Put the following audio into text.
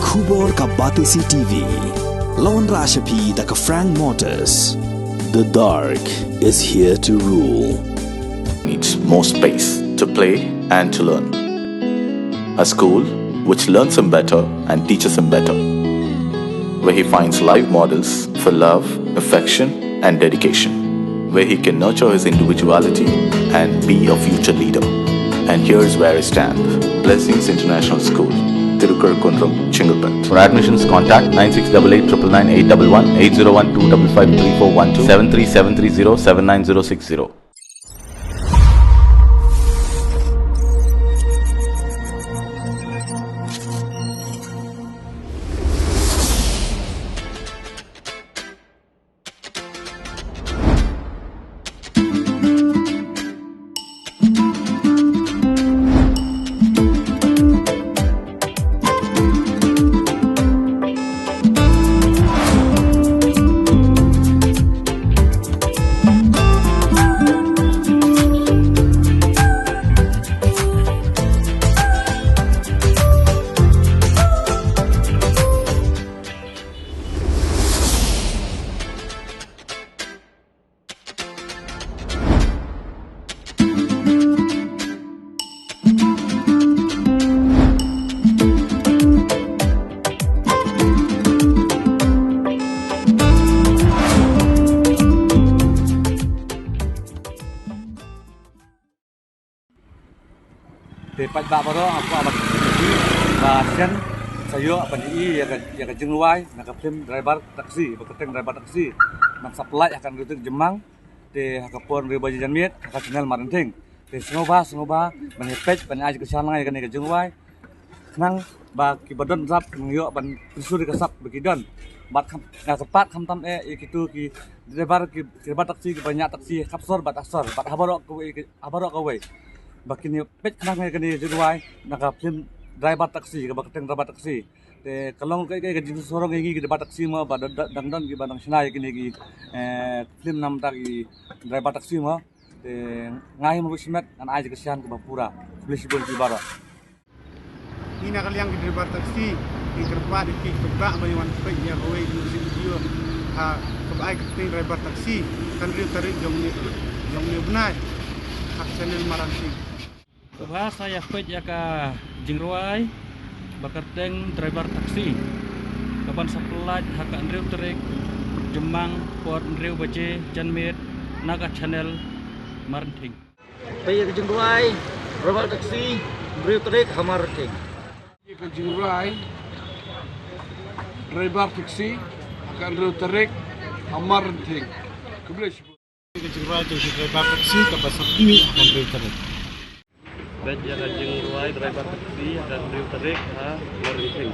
Khubor ka Batisi TV. Lawan Rashapi da ka Frank Motors. The dark is here to rule. Needs more space to play and to learn. A school which learns him better and teaches him better, where he finds live models for love, affection and dedication, where he can nurture his individuality and be a future leader. And here's where I stand. Blessings International School, Tirukazhundram, Chingalpet. For admissions, contact 9688 999 811 801 255 3412 73730 79060. Depan bak baru aku amat bahasian saya apa ni ya ke Jingrwai nak film driver taksi berketeng driver taksi nak supply akan rutin Jymmang de hakapon riba janmit akan channel marenting de sengoba menepet ban aja ke sana kan ke Jingrwai nang ba ki badon rap ngyo ban prisuri kasap begidon bat nak cepat tam itu ki driver taksi banyak taksi kapsor bat asor bat habarok kowe Bakin pet kenang kan ni Jingrwai nak film driver taksi ke bakateng driver taksi te kalong ke jenis sorong ini ke driver taksi ma bad dangdon ki badang sinai kini ki film nam tak ki driver taksi ma te ngai mo simet an aja kesian ke bapura flexible ki bara ni nak liang ke driver taksi di kerpa di kebak bayuan pe ya kowe di video ha kebai ke driver taksi kan riu tarik jong ni benar hak channel maranting. Kebah saya pet ya ke Jingrwai bakateng driver taksi kapan supply hak Andrew Tarik Jymmang port Andrew bace janmit naga channel maranting pe ke Jingrwai driver taksi Andrew Tarik hamaranting ke Jingrwai driver taksi hak Andrew Tarik hamaranting kebelah ke Jingrwai driver taksi kapan supply hak Andrew Tarik Baik, ya Jingrwai driver taksi akan Tarik ha maranting.